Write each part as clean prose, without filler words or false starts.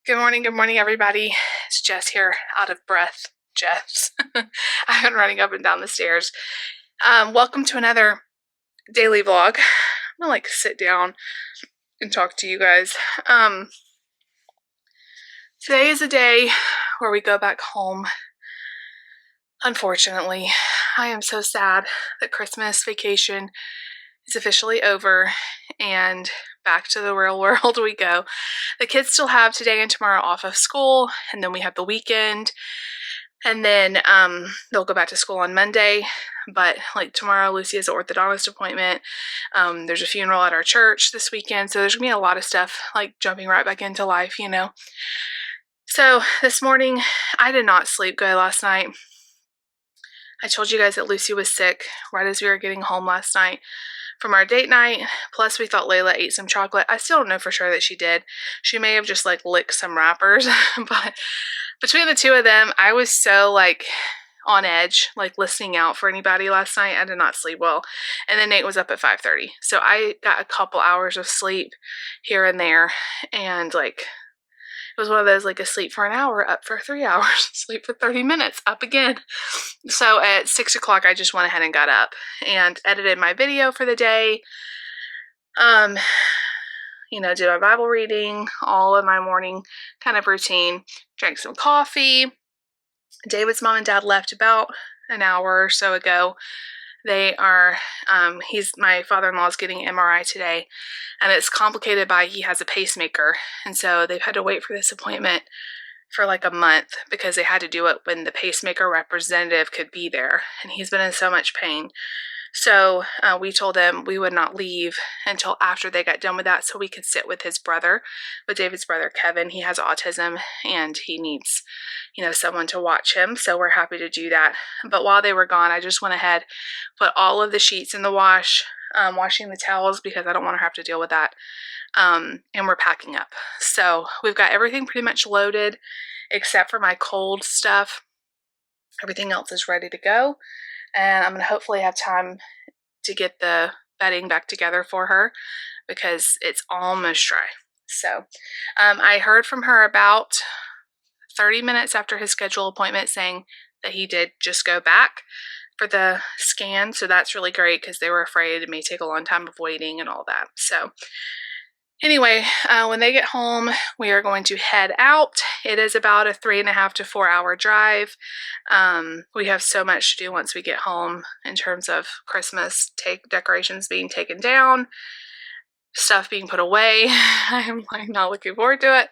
Good morning, everybody. It's Jess here, out of breath. Jess. I've been running up and down the stairs. Welcome to another daily vlog. I'm gonna sit down and talk to you guys. Today is a day where we go back home. Unfortunately, I am so sad that Christmas vacation is officially over and back to the real world we go. The kids still have today and tomorrow off of school, and then we have the weekend, and then they'll go back to school on Monday. But tomorrow, Lucy has an orthodontist appointment. There's a funeral at our church this weekend, so there's gonna be a lot of stuff jumping right back into life, So this morning, I did not sleep good last night. I told you guys that Lucy was sick right as we were getting home last night from our date night. Plus, we thought Layla ate some chocolate. I still don't know for sure that she did. She may have just licked some wrappers. But between the two of them, I was so on edge, listening out for anybody last night. I did not sleep well. And then Nate was up at 5:30. So I got a couple hours of sleep here and there. And it was one of those asleep for an hour, up for 3 hours, sleep for 30 minutes, up again. So at 6 o'clock, I just went ahead and got up and edited my video for the day. Did my Bible reading, all of my morning kind of routine, drank some coffee. David's mom and dad left about an hour or so ago. They are, my father-in-law is getting MRI today, and it's complicated by he has a pacemaker, and so they've had to wait for this appointment for a month because they had to do it when the pacemaker representative could be there, and he's been in so much pain. So we told them we would not leave until after they got done with that so we could sit with his brother, with David's brother, Kevin. He has autism and he needs, someone to watch him. So we're happy to do that. But while they were gone, I just went ahead, put all of the sheets in the wash, washing the towels because I don't want to have to deal with that. And we're packing up. So we've got everything pretty much loaded except for my cold stuff. Everything else is ready to go. And I'm going to hopefully have time to get the bedding back together for her because it's almost dry. So I heard from her about 30 minutes after his scheduled appointment saying that he did just go back for the scan. So that's really great because they were afraid it may take a long time of waiting and all that. So anyway, when they get home, we are going to head out. It is about a 3.5 to 4 hour drive. We have so much to do once we get home in terms of Christmas decorations being taken down, stuff being put away. I'm not looking forward to it.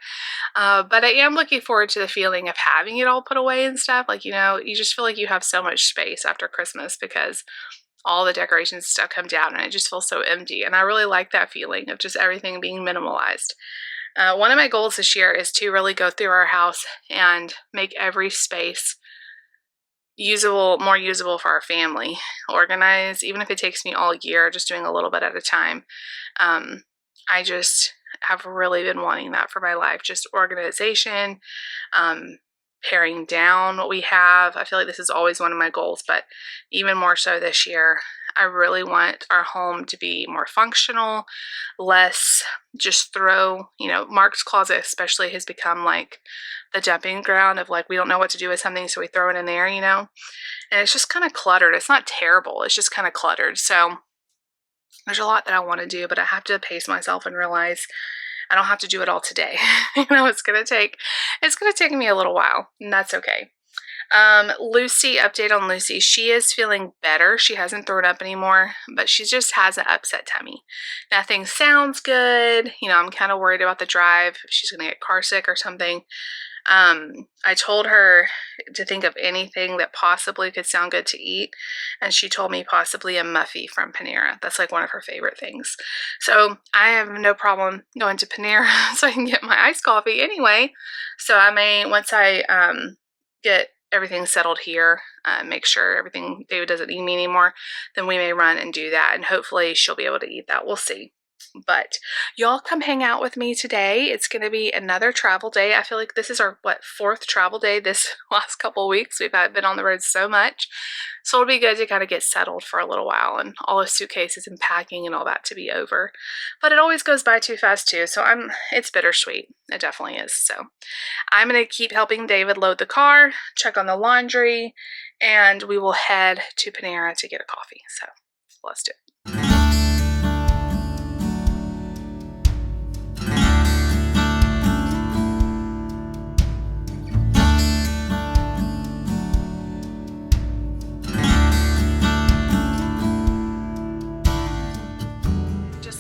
But I am looking forward to the feeling of having it all put away and stuff. You just feel like you have so much space after Christmas because all the decorations and stuff come down and it just feels so empty. And I really like that feeling of just everything being minimalized. One of my goals this year is to really go through our house and make every space more usable for our family. Organize, even if it takes me all year, just doing a little bit at a time. I just have really been wanting that for my life, just organization, paring down what we have. I feel like this is always one of my goals, but even more so this year. I really want our home to be more functional, less just throw, Mark's closet especially has become the dumping ground of we don't know what to do with something, so we throw it in there, and it's just kind of cluttered. It's not terrible, it's just kind of cluttered. So there's a lot that I want to do, but I have to pace myself and realize I don't have to do it all today. It's gonna take me a little while, and that's okay. Lucy, update on Lucy. She is feeling better. She hasn't thrown up anymore, but she just has an upset tummy. Nothing sounds good. I'm kind of worried about the drive, if she's gonna get car sick or something. I told her to think of anything that possibly could sound good to eat, and she told me possibly a muffy from Panera. That's one of her favorite things. So I have no problem going to Panera so I can get my iced coffee anyway. So I may, once I get everything settled here, make sure David doesn't need me anymore, then we may run and do that, and hopefully she'll be able to eat that. We'll see. But y'all come hang out with me today. It's going to be another travel day. I feel like this is our, fourth travel day this last couple of weeks. We've been on the road so much. So it'll be good to kind of get settled for a little while and all the suitcases and packing and all that to be over. But it always goes by too fast too. So it's bittersweet. It definitely is. So I'm going to keep helping David load the car, check on the laundry, and we will head to Panera to get a coffee. So let's do it.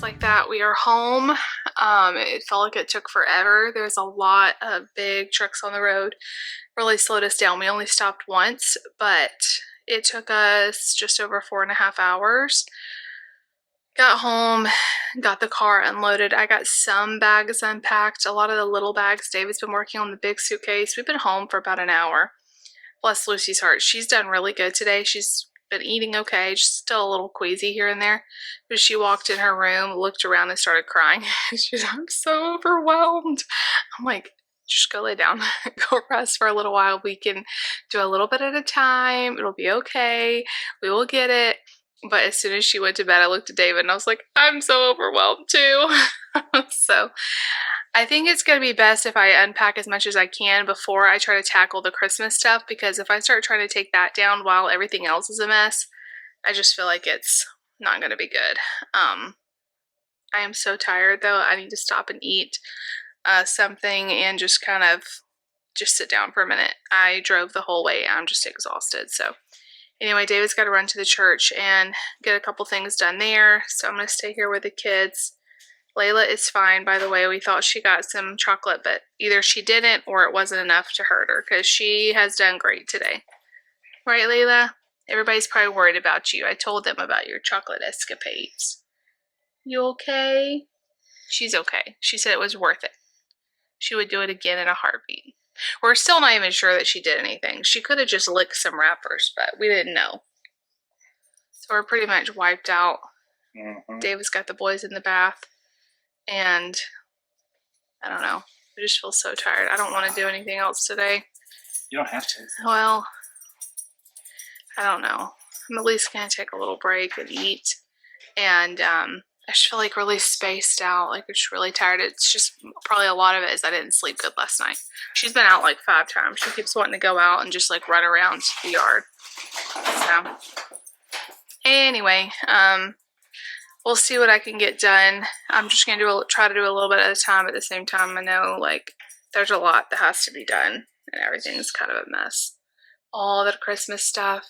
Like that, we are home. It felt like it took forever. There's a lot of big trucks on the road. Really slowed us down. We only stopped once, but it took us just over 4.5 hours. Got home, got the car unloaded. I got some bags unpacked. A lot of the little bags. David's been working on the big suitcase. We've been home for about an hour. Bless Lucy's heart. She's done really good today. She's been eating okay, just still a little queasy here and there. But she walked in her room, looked around, and started crying. She's like, I'm so overwhelmed. I'm like, just go lay down, go rest for a little while. We can do a little bit at a time. It'll be okay. We will get it. But as soon as she went to bed, I looked at David and I was like, I'm so overwhelmed too. So I think it's going to be best if I unpack as much as I can before I try to tackle the Christmas stuff, because if I start trying to take that down while everything else is a mess, I just feel like it's not going to be good. I am so tired though. I need to stop and eat something and just kind of just sit down for a minute. I drove the whole way. I'm just exhausted. So anyway, David's got to run to the church and get a couple things done there. So I'm going to stay here with the kids. Layla is fine, by the way. We thought she got some chocolate, but either she didn't or it wasn't enough to hurt her, because she has done great today. Right, Layla? Everybody's probably worried about you. I told them about your chocolate escapades. You okay? She's okay. She said it was worth it. She would do it again in a heartbeat. We're still not even sure that she did anything. She could have just licked some wrappers, but we didn't know. So we're pretty much wiped out. David's got the boys in the bath. And I don't know. I just feel so tired. I don't want to do anything else today. You don't have to. Well, I don't know. I'm at least going to take a little break and eat. And I just feel like really spaced out. Like I'm just really tired. It's just probably a lot of it is I didn't sleep good last night. She's been out like 5 times. She keeps wanting to go out and just like run around the yard. So anyway, we'll see what I can get done. I'm just going to try to do a little bit at a time. At the same time, I know like there's a lot that has to be done and everything's kind of a mess. All the Christmas stuff,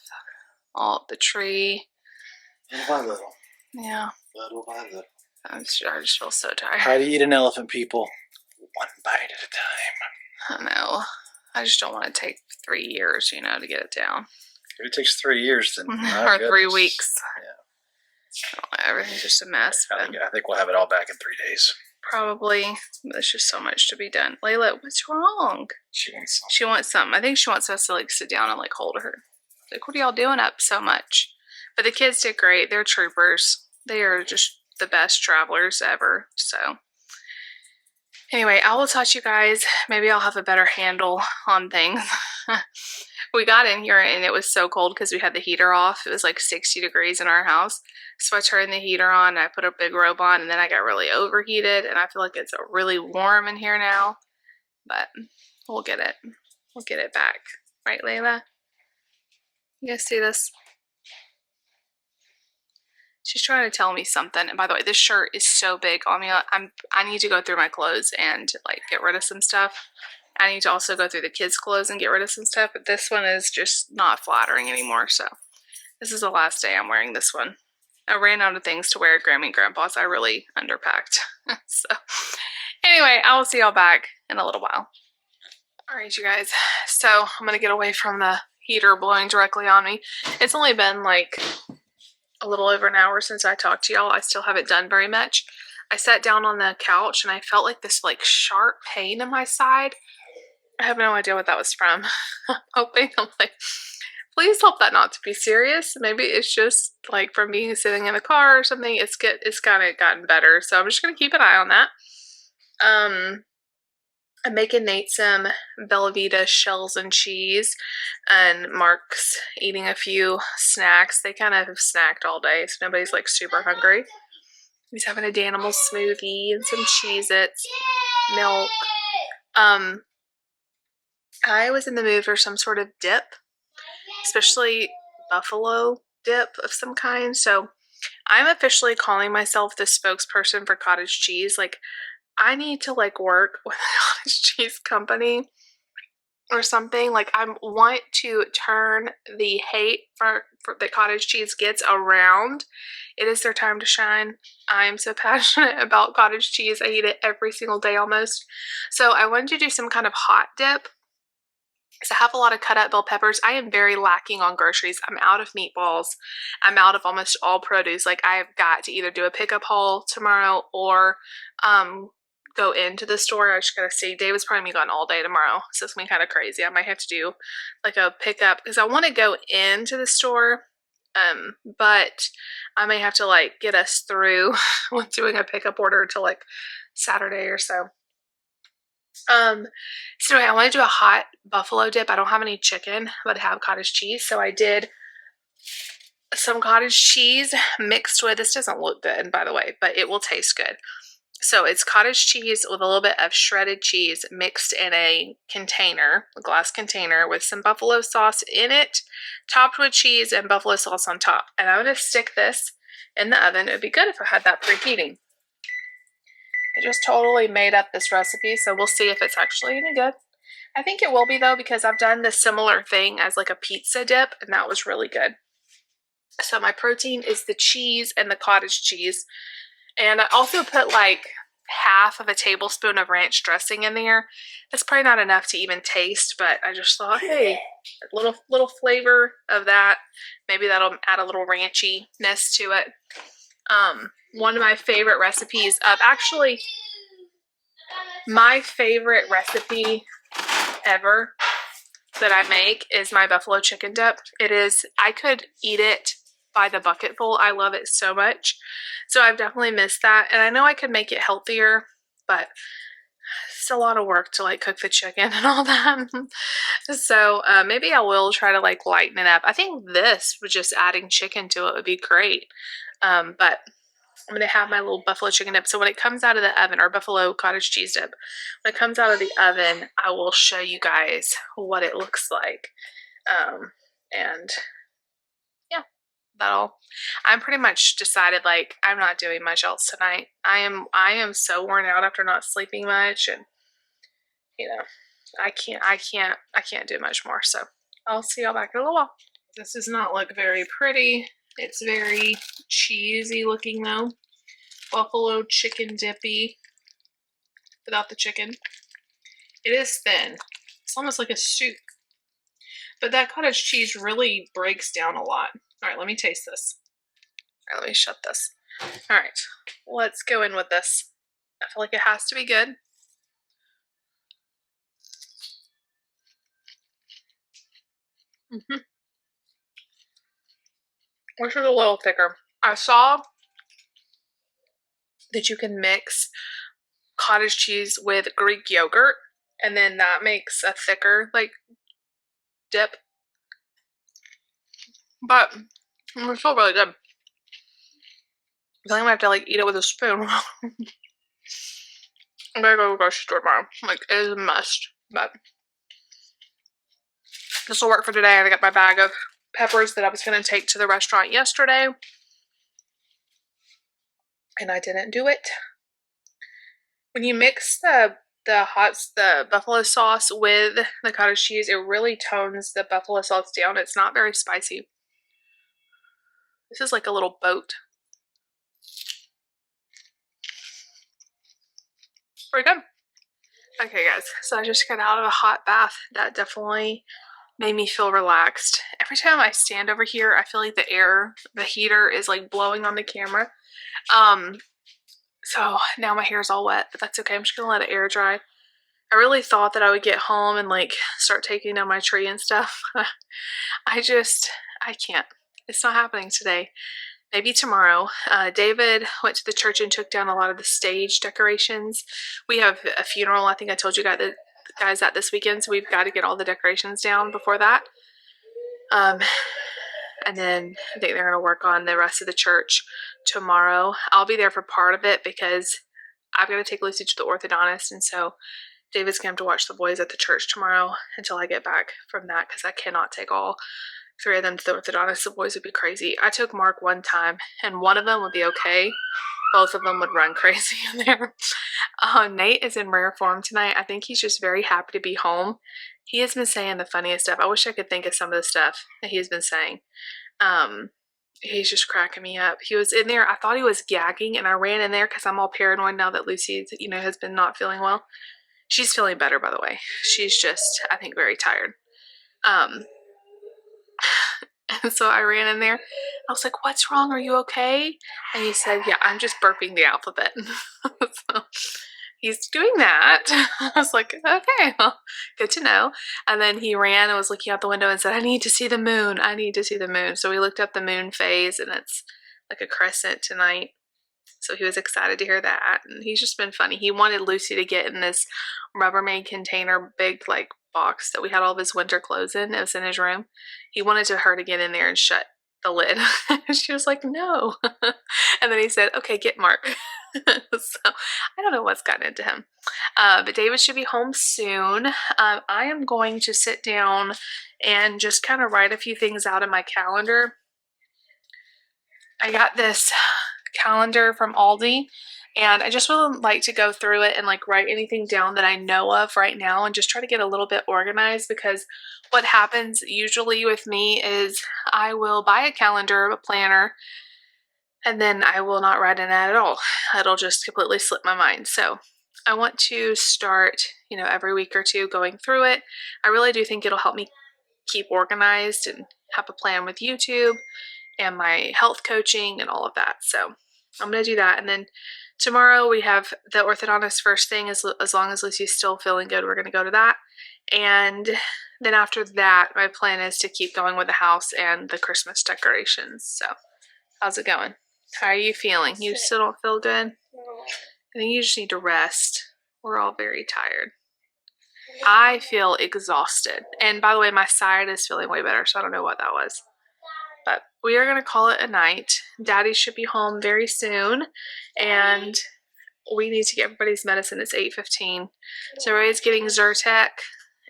all the tree. Little by little. Yeah. Little by little. I just feel so tired. Try to eat an elephant, people. One bite at a time. I know. I just don't want to take 3 years, to get it down. If it takes 3 years, then or 3 weeks. Yeah. Everything's just a mess. I think we'll have it all back in 3 days. Probably. There's just so much to be done. Layla, what's wrong? She wants something. She wants something. I think she wants us to like sit down and like hold her. Like, what are y'all doing up so much? But the kids did great. They're troopers. They are just the best travelers ever. So anyway, I will talk to you guys. Maybe I'll have a better handle on things. We got in here and it was so cold because we had the heater off. It was like 60 degrees in our house. So I turned the heater on and I put a big robe on, and then I got really overheated, and I feel like it's really warm in here now. But we'll get it. We'll get it back. Right, Layla? You guys see this? She's trying to tell me something. And by the way, this shirt is so big on me. I need to go through my clothes and like get rid of some stuff. I need to also go through the kids' clothes and get rid of some stuff, but this one is just not flattering anymore, so this is the last day I'm wearing this one. I ran out of things to wear at Grammy and Grandpa's. I really underpacked. So anyway, I will see y'all back in a little while. Alright, you guys, so I'm going to get away from the heater blowing directly on me. It's only been like a little over an hour since I talked to y'all. I still haven't done very much. I sat down on the couch and I felt like this like sharp pain in my side. I have no idea what that was from. I'm hoping I'm like Please hope that not to be serious. Maybe it's just like from being sitting in the car or something. It's kind of gotten better. So I'm just gonna keep an eye on that. I'm making Nate some Bellavita shells and cheese, and Mark's eating a few snacks. They kind of have snacked all day, so nobody's like super hungry. He's having a Danimal smoothie and some Cheez-Its, milk. I was in the mood for some sort of dip, especially buffalo dip of some kind. So I'm officially calling myself the spokesperson for cottage cheese. Like, I need to like work with a cottage cheese company or something. Like, I want to turn the hate for that cottage cheese gets around. It is their time to shine. I am so passionate about cottage cheese. I eat it every single day almost. So I wanted to do some kind of hot dip. So I have a lot of cut up bell peppers. I am very lacking on groceries. I'm out of meatballs. I'm out of almost all produce. Like, I have got to either do a pickup haul tomorrow or go into the store. I just gotta see. David's probably gone all day tomorrow, so it's gonna be kind of crazy. I might have to do like a pickup because I want to go into the store, but I may have to like get us through with doing a pickup order until like Saturday or so. So anyway, I want to do a hot buffalo dip. I don't have any chicken, but I have cottage cheese, so I did some cottage cheese mixed with, this doesn't look good by the way, but it will taste good. So it's cottage cheese with a little bit of shredded cheese mixed in a container, a glass container with some buffalo sauce in it, topped with cheese and buffalo sauce on top. And I'm going to stick this in the oven. It would be good if I had that preheating. I just totally made up this recipe, so we'll see if it's actually any good. I think it will be though, because I've done this similar thing as like a pizza dip, and that was really good. So my protein is the cheese and the cottage cheese. And I also put like half of a tablespoon of ranch dressing in there. That's probably not enough to even taste, but I just thought, hey, a little flavor of that. Maybe that'll add a little ranchiness to it. One of my favorite recipes of, actually, my favorite recipe ever that I make is my buffalo chicken dip. It is, I could eat it by the bucketful. I love it so much. So I've definitely missed that. And I know I could make it healthier, but it's a lot of work to like cook the chicken and all that. So maybe I will try to like lighten it up. I think this, with just adding chicken to it, would be great. But I'm going to have my little buffalo chicken dip. So when it comes out of the oven, or buffalo cottage cheese dip, when it comes out of the oven, I will show you guys what it looks like. And yeah, I'm pretty much decided, like, I'm not doing much else tonight. I am so worn out after not sleeping much, and you know, I can't do much more. So I'll see y'all back in a little while. This does not look very pretty. It's very cheesy looking though. Buffalo chicken dippy without the chicken. It is thin. It's almost like a soup. But that cottage cheese really breaks down a lot. All right, let me taste this. All right, let me shut this. All right, let's go in with this. I feel like it has to be good. This is a little thicker. I saw that you can mix cottage cheese with Greek yogurt, and then that makes a thicker like dip. But it's still really good. I feel like I'm gonna have to like eat it with a spoon. I'm gonna go to the grocery store tomorrow. Like, it is a must. But this will work for today. I got my bag of peppers that I was gonna take to the restaurant yesterday, and I didn't do it. When you mix the buffalo sauce with the cottage cheese, it really tones the buffalo sauce down. It's not very spicy. This is like a little boat. Pretty good. Okay, guys, so I just got out of a hot bath. That definitely made me feel relaxed. Every time I stand over here, I feel like the heater is like blowing on the camera. So now my hair is all wet, but that's okay. I'm just gonna let it air dry. I really thought that I would get home and like start taking down my tree and stuff. I can't. It's not happening today. Maybe tomorrow. David went to the church and took down a lot of the stage decorations. We have a funeral. I think I told you guys that this weekend, so we've got to get all the decorations down before that. And then I think they're going to work on the rest of the church tomorrow. I'll be there for part of it because I've got to take Lucy to the orthodontist, and so David's going to have to watch the boys at the church tomorrow until I get back from that because I cannot take all three of them to the orthodontist. The boys would be crazy. I took Mark one time, and one of them would be okay. Both of them would run crazy in there. Nate is in rare form tonight. I think he's just very happy to be home. He has been saying the funniest stuff. I wish I could think of some of the stuff that he has been saying. He's just cracking me up. He was in there. I thought he was gagging, and I ran in there because I'm all paranoid now that Lucy, has been not feeling well. She's feeling better, by the way. She's just, I think, very tired. And so I ran in there. I was like, "What's wrong? Are you okay?" And he said, "Yeah, I'm just burping the alphabet." So he's doing that. I was like, "Okay, well, good to know." And then he ran and was looking out the window and said, "I need to see the moon. I need to see the moon." So we looked up the moon phase, and it's like a crescent tonight. So he was excited to hear that. And he's just been funny. He wanted Lucy to get in this Rubbermaid container, big like box that we had all of his winter clothes in. It was in his room. He wanted her to get in there and shut the lid. She was like, "No." And then he said, "Okay, get Mark." So I don't know what's gotten into him. But David should be home soon. I am going to sit down and just kind of write a few things out in my calendar. I got this calendar from Aldi, and I just would like to go through it and like write anything down that I know of right now and just try to get a little bit organized, because what happens usually with me is I will buy a calendar, a planner, and then I will not write in it at all. It'll just completely slip my mind. So I want to start, every week or two going through it. I really do think it'll help me keep organized and have a plan with YouTube and my health coaching and all of that. So I'm going to do that. And then tomorrow we have the orthodontist first thing. As long as Lucy's still feeling good, we're going to go to that. And then after that, my plan is to keep going with the house and the Christmas decorations. So how's it going? How are you feeling? You still don't feel good? I think you just need to rest. We're all very tired. I feel exhausted. And by the way, my side is feeling way better, so I don't know what that was. But we are going to call it a night. Daddy should be home very soon, and we need to get everybody's medicine. It's 8:15. So everybody's getting Zyrtec,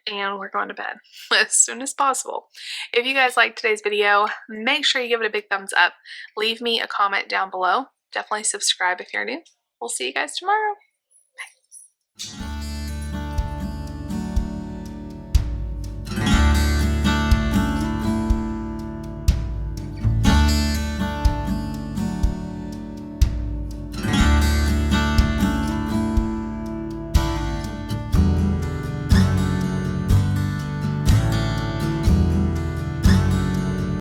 and we're going to bed as soon as possible. If you guys liked today's video, make sure you give it a big thumbs up. Leave me a comment down below. Definitely subscribe if you're new. We'll see you guys tomorrow.